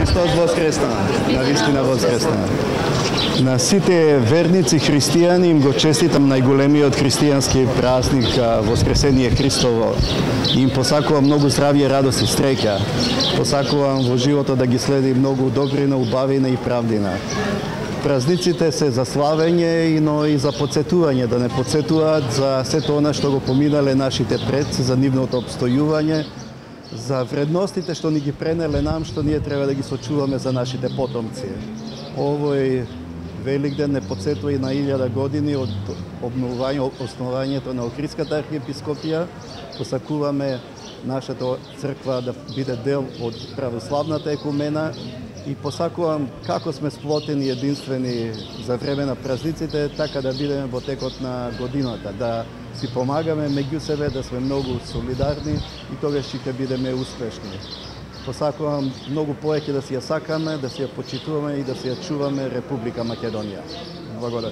Христос воскресна, навистина воскресна. На сите верници христијани им го честитам најголемиот христијански празник Воскресение Христово. Им посакувам многу здравје, радост и среќа. Посакувам во животот да ги следи многу добрина, убавина и правдина. Празниците се за славење, но и за подсетување, да не подсетуваат за сето она што го поминале нашите предци, за нивното обстојување, за вредностите што ни ги пренеле нам, што ние треба да ги сочуваме за нашите потомци. Овој Великден не подсетува и на 1000 години од основањето на Охридската архиепископија. Посакуваме нашата црква да биде дел од православната екумена и посакувам како сме сплотени единствени за време на празниците, така да бидеме во текот на годината, да си помагаме меѓу себе, да сме многу солидарни и тогаш ќе бидеме успешни. Посакувам многу повеќе да си ја сакаме, да си ја почитуваме и да си ја чуваме Република Македонија. Благодарам.